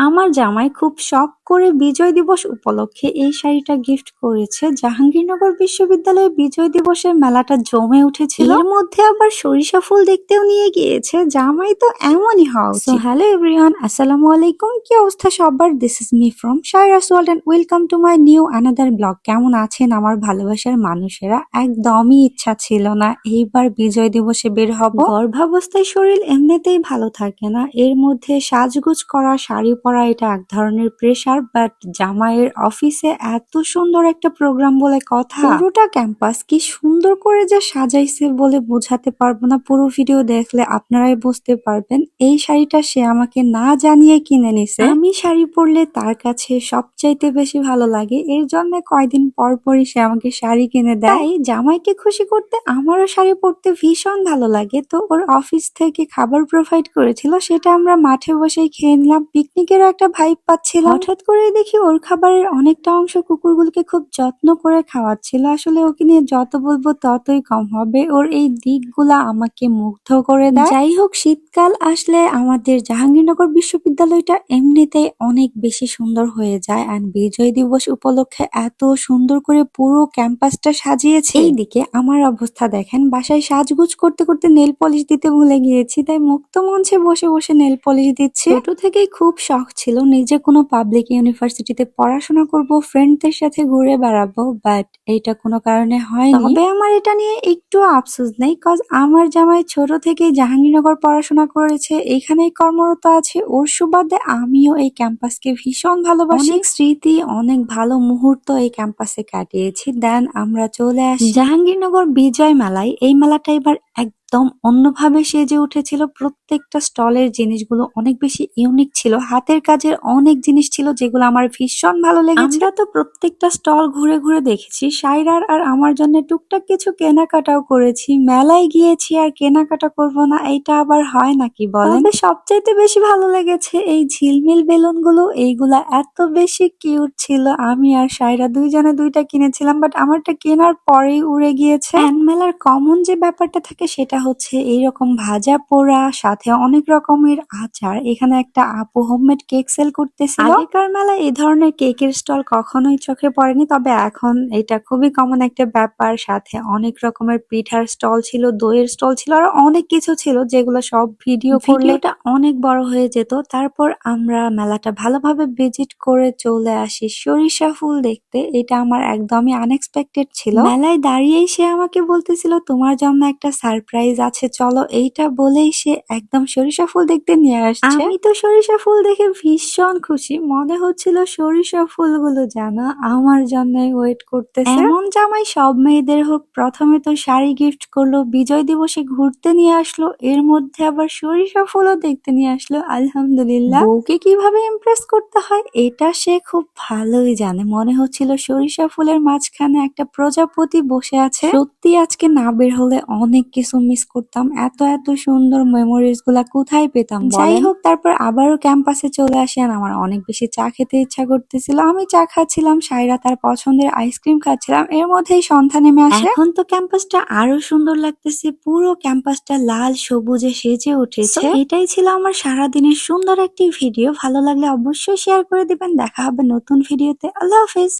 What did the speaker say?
আমার জামাই খুব শখ করে বিজয় দিবস উপলক্ষে এই শাড়িটা গিফট করেছে। জাহাঙ্গীরনগর বিশ্ববিদ্যালয়ে বিজয় দিবসের মেলাটা জমে উঠেছিল, এর মধ্যে আবার সরিষা ফুল দেখতেও নিয়ে গিয়েছে। জামাই তো এমনই হওয়া উচিত। হ্যালো এভরিওয়ান, আসসালামু আলাইকুম। কি অবস্থা সবার? This is me from Shaira's world and welcome to my new another blog. কেমন আছেন আমার ভালোবাসার মানুষেরা? একদমই ইচ্ছা ছিল না এইবার বিজয় দিবসে বের হব। গর্ভাবস্থায় শরীর এমনিতেই ভালো থাকে না, এর মধ্যে সাজগোজ করা, শাড়ি পরা, এটা এক ধরনের প্রেসার। বাট জামাইয়ের অফিসে এত সুন্দর একটা প্রোগ্রাম বলে কথা, পুরোটা ক্যাম্পাস কি সুন্দর করে যে সাজাইছে বলে বোঝাতে পারবো না। পুরো ভিডিও দেখলে আপনারাই বুঝতে পারবেন। এই শাড়িটা সে আমাকে না জানিয়ে কিনে নিছে। আমি শাড়ি পরলে তার কাছে সবচাইতে বেশি ভালো লাগে, এর জন্য কয়দিন পর পরই সে আমাকে শাড়ি কিনে দেয়। তাই জামাইকে খুশি করতে আমারও শাড়ি পরতে ভীষণ ভালো লাগে। তো ওর অফিস থেকে খাবার প্রোভাইড করেছিল, সেটা আমরা মাঠে বসেই খেয়ে নিলাম। পিকনিকেরও একটা ভাইব পাচ্ছিলাম। হঠাৎ করে দেখি ওর খাবারের অনেকটা অংশ কুকুরগুলোকে খুব যত্ন করে খাওয়াচ্ছিল। আসলে ওকে নিয়ে যত বলবো ততই কম হবে, ওর এই দিকগুলা আমাকে মুগ্ধ করে দেয়। যাই হোক, শীতকাল আসলে আমাদের জাহাঙ্গীরনগর বিশ্ববিদ্যালয়টা এমনিতেই অনেক বেশি সুন্দর হয়ে যায়। আর বিজয় দিবস উপলক্ষে এত সুন্দর করে পুরো ক্যাম্পাসটা সাজিয়েছে। এইদিকে আমার অবস্থা দেখেন, বাসায় সাজগোজ করতে করতে নেল পলিশ দিতে ভুলে গিয়েছি, তাই মুক্ত মঞ্চে বসে বসে নেল পলিশ দিচ্ছি। ছোট থেকেই খুব শখ ছিল নিজে কোনো পাবলিক ইউনিভার্সিটিতে পড়াশোনা করব, ফ্রেন্ডদের সাথে ঘুরে বেড়াবো, বাট এইটা কোনো কারণে হয়নি। তবে আমার এটা নিয়ে একটু আফসোস নেই, কজ আমার জামাই ছোট থেকেই জাহাঙ্গীরনগর পড়াশোনা করেছে, এইখানেই কর্মরত আছে। ওর সুবাদে আমিও এই ক্যাম্পাসকে ভীষণ ভালোবাসি। অনেক স্মৃতি, অনেক ভালো মুহূর্ত এই ক্যাম্পাসে কাটিয়েছি। দেন আমরা চলে আসি জাহাঙ্গীরনগর বিজয় মেলায়। এই মেলাটা এবার একদম অন্যভাবে সেজে উঠেছিল। প্রত্যেকটা স্টলের জিনিসগুলো অনেক বেশি ইউনিক ছিল, হাতের কাজের অনেক জিনিস ছিল যেগুলো আমার ভীষণ ভালো লেগেছে। আমরা তো প্রত্যেকটা স্টল ঘুরে ঘুরে দেখেছি, সাইরার আর আমার জন্য টুকটাক কিছু কেনাকাটাও করেছি। মেলায় গিয়েছি আর কেনাকাটা করব না, এইটা আবার হয় নাকি বলেন? তবে সবচাইতে বেশি ভালো লেগেছে এই ঝিলমিল বেলুন গুলো, এইগুলা এত বেশি কিউট ছিল। আমি আর সাইরা দুইজনে দুইটা কিনেছিলাম, বাট আমারটা কেনার পরেই উড়ে গিয়েছে। মেলার কমন যে ব্যাপারটা থাকে সেটা হচ্ছে এইরকম ভাজা পোড়া, সাথে অনেক রকমের আচার। এখানে একটা আপু হোমমেড কেক সেল করতেছিল। আগেকার মেলায় এই ধরনের কেকের স্টল কখনোই চোখে পড়েনি, তবে এখন এটা খুবই কমন একটা ব্যাপার। সাথে অনেক রকমের পিঠার স্টল ছিল, দইয়ের স্টল ছিল, আর অনেক কিছু ছিল যেগুলো সব ভিডিও করলে এটা অনেক বড় হয়ে যেত। তারপর আমরা মেলাটা ভালোভাবে ভিজিট করে চলে আসি সরিষা ফুল দেখতে। এটা আমার একদমই আনএক্সপেক্টেড ছিল। মেলায় দাঁড়িয়েই সে আমাকে বলতেছিল তোমার জন্য একটা সারপ্রাইজ আছে চলো, এইটা বলেই সে একদম সরিষা ফুল দেখতে নিয়ে আসছে। আমি তো সরিষা ফুল দেখে ভীষণ খুশি, মনে হচ্ছিল সরিষা ফুলগুলো যেন আমার জন্যই ওয়েট করতেছে। এমন জামাই সব মেয়েদের হোক। প্রথমে তো শাড়ি গিফট করলো, বিজয় দিবসে ঘুরতে নিয়ে আসলো, এর মধ্যে আবার সরিষা ফুলও দেখতে নিয়ে আসলো। আলহামদুলিল্লাহ, বউকে কিভাবে ইমপ্রেস করতে হয় এটা সে খুব ভালোই জানে। মনে হচ্ছিল সরিষা ফুলের মাঝখানে একটা প্রজাপতি বসে আছে। সত্যি আজকে না বের হলে অনেক কিছু মিস করতাম। এত এত সুন্দর মেমোরিজ গুলা কোথায় পেতাম। যাই হোক, তারপর আবারও ক্যাম্পাসে চলে আসি আর আমার অনেক বেশি চা খেতে ইচ্ছা করতেছিল। আমি চা খাচ্ছিলাম, সাইরা তার পছন্দের আইসক্রিম খাচ্ছিলাম, এর মধ্যেই সন্ধ্যা নেমে আসে। এখন তো ক্যাম্পাসটা আরো সুন্দর লাগতেছে, পুরো ক্যাম্পাসটা লাল সবুজে সেজে উঠেছে। এটাই ছিল আমার সারাদিনের সুন্দর একটি ভিডিও। ভালো লাগলে অবশ্যই শেয়ার করে দিবেন। দেখা হবে নতুন ভিডিওতে। আল্লাহ হাফেজ।